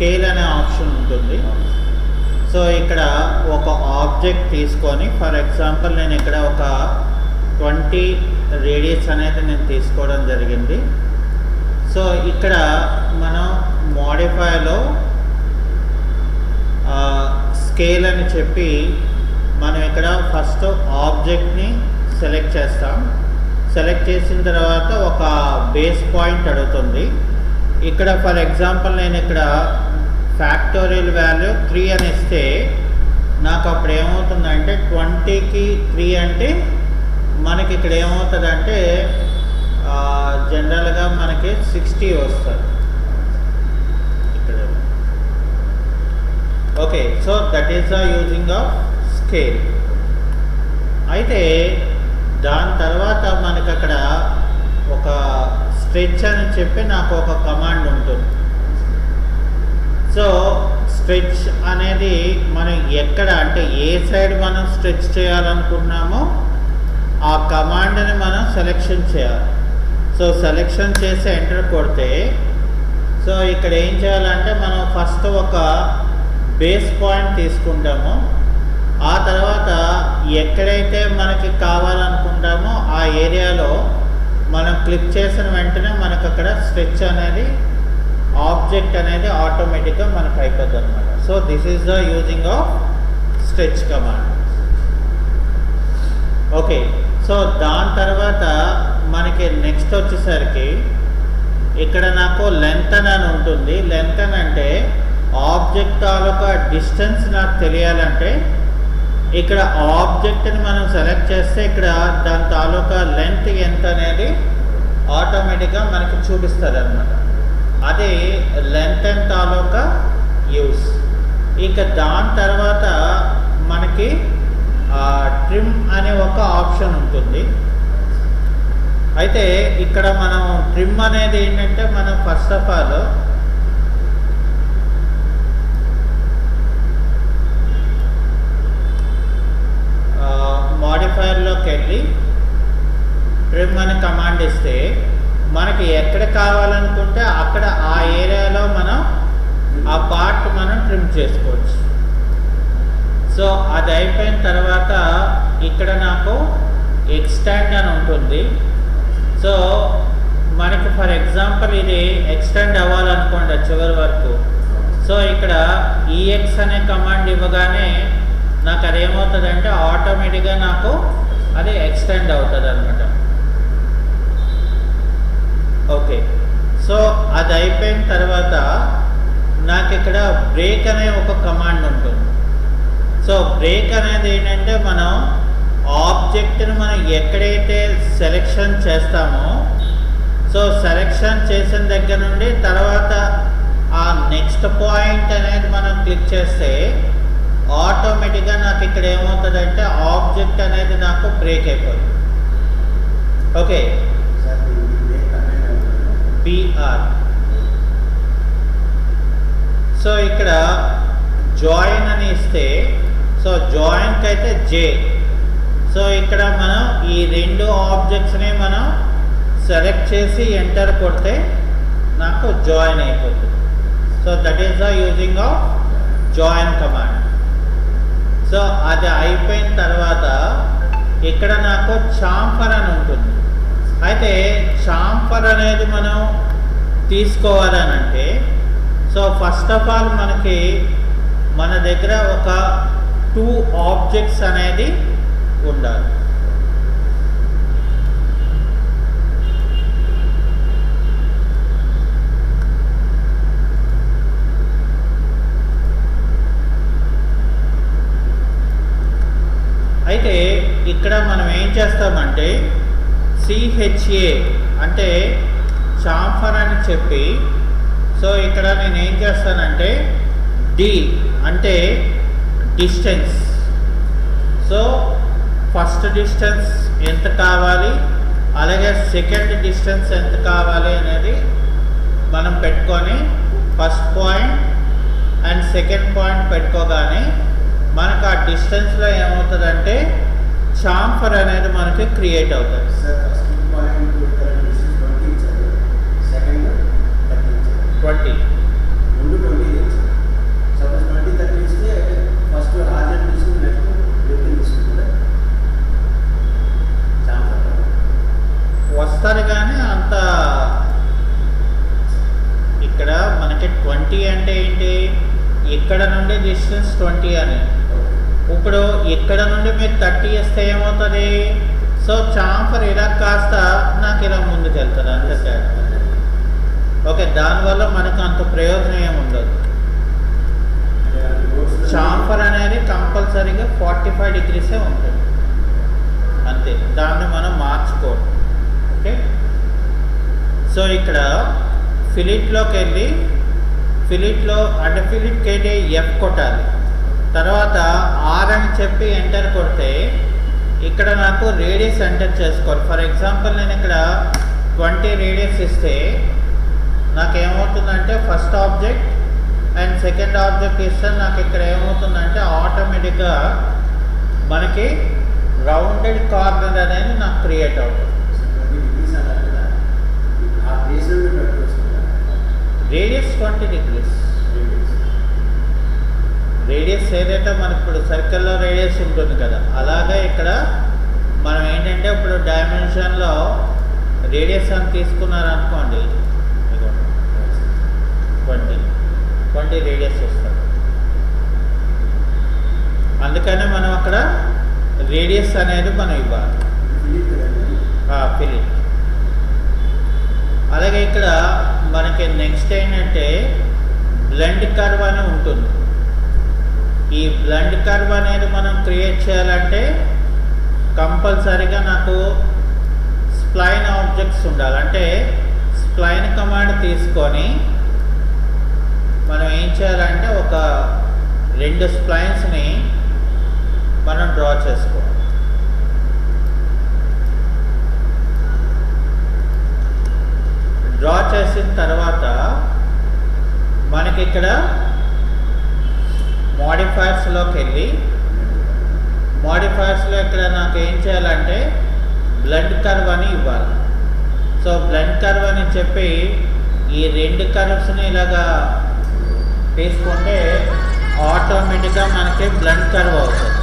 Scale అనే option ఉంటుంది. So ఇక్కడ ఒక ఆబ్జెక్ట్ తీసుకొని, ఫర్ ఎగ్జాంపుల్ నేను ఇక్కడ ఒక 20 రేడియస్ అనేది నేను తీసుకోవడం జరిగింది. సో ఇక్కడ మనం మోడిఫైలో స్కేల్ అని చెప్పి మనం ఇక్కడ ఫస్ట్ ఆబ్జెక్ట్ని సెలెక్ట్ చేస్తాం. సెలెక్ట్ చేసిన తర్వాత ఒక బేస్ పాయింట్ అడుగుతుంది. ఇక్కడ ఫర్ ఎగ్జాంపుల్ నేను ఇక్కడ ఫ్యాక్టోరియల్ వాల్యూ 3 అని ఇస్తే నాకు అప్పుడు ఏమవుతుందంటే 20కి 3 అంటే మనకి ఇక్కడ ఏమవుతుందంటే జనరల్గా మనకి 60 వస్తుంది ఇక్కడ. Okay, so that is the using of scale. అయితే దాని తర్వాత మనకి అక్కడ ఒక స్ట్రెచ్ అని చెప్పి నాకు ఒక కమాండ్ ఉంటుంది. సో స్ట్రెచ్ అనేది మనం ఎక్కడ అంటే ఏ సైడ్ మనం స్ట్రెచ్ చేయాలనుకున్నామో ఆ కమాండ్ని మనం సెలెక్షన్ చేయాలి. సో సెలెక్షన్ చేసి ఎంటర్ కొడితే సో ఇక్కడ ఏం చేయాలంటే మనం ఫస్ట్ ఒక బేస్ పాయింట్ తీసుకుంటాము. ఆ తర్వాత ఎక్కడైతే మనకి కావాలనుకుంటామో ఆ ఏరియాలో మనం క్లిక్ చేసిన వెంటనే మనకు అక్కడ స్ట్రెచ్ అనేది ఆబ్జెక్ట్ అనేది ఆటోమేటిక్గా మనకు అయిపోద్ది అనమాట. So this is the using of stretch command. Okay, so దాని తర్వాత మనకి నెక్స్ట్ వచ్చేసరికి ఇక్కడ నాకు లెంత్ అని ఉంటుంది. లెంత్ అని అంటే ఆబ్జెక్ట్ తాలూకా డిస్టెన్స్ నాకు తెలియాలంటే ఇక్కడ ఆబ్జెక్ట్ని మనం సెలెక్ట్ చేస్తే ఇక్కడ దాని తాలూకా లెంత్ ఎంత అనేది ఆటోమేటిక్గా మనకి చూపిస్తుంది అనమాట. అది లెంత్ అండ్ తాలూకా యూస్. ఇక దాని తర్వాత మనకి ట్రిమ్ అనే ఒక ఆప్షన్ ఉంటుంది. అయితే ఇక్కడ మనం ట్రిమ్ అనేది ఏంటంటే మనం ఫస్ట్ ఆఫ్ ఆల్ మాడిఫైయర్లోకి వెళ్ళి ట్రిమ్ అని కమాండ్ ఇస్తే మనకి ఎక్కడ కావాలనుకుంటే అక్కడ ఆ ఏరియాలో మనం ఆ పార్ట్ మనం ట్రిమ్ చేసుకోవచ్చు. సో అది అయిపోయిన తర్వాత ఇక్కడ నాకు ఎక్స్టెండ్ అని ఉంటుంది. సో మనకి ఫర్ ఎగ్జాంపుల్ ఇది ఎక్స్టెండ్ అవ్వాలనుకోండి చివరి వరకు. సో ఇక్కడ ఈఎక్స్ అనే కమాండ్ ఇవ్వగానే నాకు అదేమవుతుందంటే ఆటోమేటిక్గా నాకు అది ఎక్స్టెండ్ అవుతుంది అనమాట. ఓకే, సో అది అయిపోయిన తర్వాత నాకు ఇక్కడ బ్రేక్ అనే ఒక కమాండ్ ఉంటుంది. సో బ్రేక్ అనేది ఏంటంటే మనం ఆబ్జెక్ట్ని మనం ఎక్కడైతే సెలెక్షన్ చేస్తామో సో సెలెక్షన్ చేసిన దగ్గర నుండి తర్వాత ఆ నెక్స్ట్ పాయింట్ అనేది మనం క్లిక్ చేస్తే ఆటోమేటిక్గా నాకు ఇక్కడ ఏమవుతుందంటే ఆబ్జెక్ట్ అనేది నాకు బ్రేక్ అయిపోతుంది. Okay, BR. సో ఇక్కడ జాయిన్ అని ఇస్తే సో జాయిన్కి అయితే జే. సో ఇక్కడ మనం ఈ రెండు ఆబ్జెక్ట్స్ని మనం సెలెక్ట్ చేసి ఎంటర్ కొడితే నాకు జాయిన్ అయిపోతుంది. So that is the using of join command. So అది అయిపోయిన తర్వాత ఇక్కడ నాకు చాంఫర్ అని ఉంటుంది. అయితే చాంఫర్ అనేది మనం తీసుకోవాలనంటే సో ఫస్ట్ ఆఫ్ ఆల్ మనకి మన దగ్గర ఒక 2 ఆబ్జెక్ట్స్ అనేది ఉండాలి. అయితే ఇక్కడ మనం ఏం చేస్తామంటే సిహెచ్ఏ అంటే చాంఫర్ అని చెప్పి సో ఇక్కడ నేను ఏం చేస్తానంటే డి అంటే డిస్టెన్స్. సో ఫస్ట్ డిస్టెన్స్ ఎంత కావాలి అలాగే సెకండ్ డిస్టెన్స్ ఎంత కావాలి అనేది మనం పెట్టుకొని first point and second point పెట్టుకోగానే మనకు ఆ డిస్టెన్స్లో ఏమవుతుందంటే చాంఫర్ అనేది మనకి క్రియేట్ అవుతుంది. 20 ఇక్కడ నుండి డిస్టెన్స్ 20 అని. ఇప్పుడు ఇక్కడ నుండి మీరు 30 ఇస్తే ఏమవుతుంది? సో చాంఫర్ ఇలా కాస్త నాకు ఇలా ముందుకు వెళ్తుంది అంతే తేడా. ఓకే, దానివల్ల మనకు అంత ప్రయోజనం ఏమి ఉండదు. చాంఫర్ అనేది కంపల్సరీగా 45 degrees ఉంటుంది అంతే, దాన్ని మనం మార్చుకోవాలి. ఓకే, సో ఇక్కడ ఫిలిట్లోకి వెళ్ళి ఫిలిట్లో అంటే ఫిలిట్కి వెళ్ళి ఎఫ్ కొట్టాలి. తర్వాత ఆర్ అని చెప్పి ఎంటర్ కొడితే ఇక్కడ నాకు రేడియస్ ఎంటర్ చేసుకోవాలి. ఫర్ ఎగ్జాంపుల్ నేను ఇక్కడ 20 రేడియస్ ఇస్తే నాకేమవుతుందంటే first object and second object ఇస్తే నాకు ఇక్కడ ఏమవుతుందంటే ఆటోమేటిక్గా మనకి రౌండెడ్ కార్నర్ అనేది నాకు క్రియేట్ అవుతుంది. Radius 20 degrees. రేడియస్ ఏదైతే మనకి ఇప్పుడు సర్కిల్లో రేడియస్ ఉంటుంది కదా, అలాగే ఇక్కడ మనం ఏంటంటే ఇప్పుడు డైమెన్షన్లో రేడియస్ అని తీసుకున్నారనుకోండి 20 రేడియస్ వస్తుంది. అందుకనే మనం అక్కడ రేడియస్ అనేది మనం ఇవ్వాలి ఫిలిట్. అలాగే ఇక్కడ మనకి నెక్స్ట్ ఏంటంటే బ్లెండ్ కర్వ్ అని ఉంటుంది. ఈ బ్లెండ్ కర్వ్ అనేది మనం క్రియేట్ చేయాలంటే కంపల్సరీగా నాకు స్ప్లైన్ ఆబ్జెక్ట్స్ ఉండాలి. అంటే స్ప్లైన్ కమాండ్ తీసుకొని మనం ఏం చేయాలంటే ఒక 2 స్ప్లైన్స్ని మనం డ్రా చేసుకోవాలి. డ్రా చేసిన తర్వాత మనకి ఇక్కడ మోడిఫైర్స్లోకి వెళ్ళి మోడిఫైర్స్లో ఇక్కడ నాకు ఏం చేయాలంటే బ్లెండ్ కర్వ్ అని ఇవ్వాలి. సో బ్లెండ్ కర్వ్ అని చెప్పి ఈ 2 కర్వ్స్ని ఇలాగా తీసుకుంటే ఆటోమేటిక్గా మనకి బ్లెండ్ కర్వ్ అవుతుంది.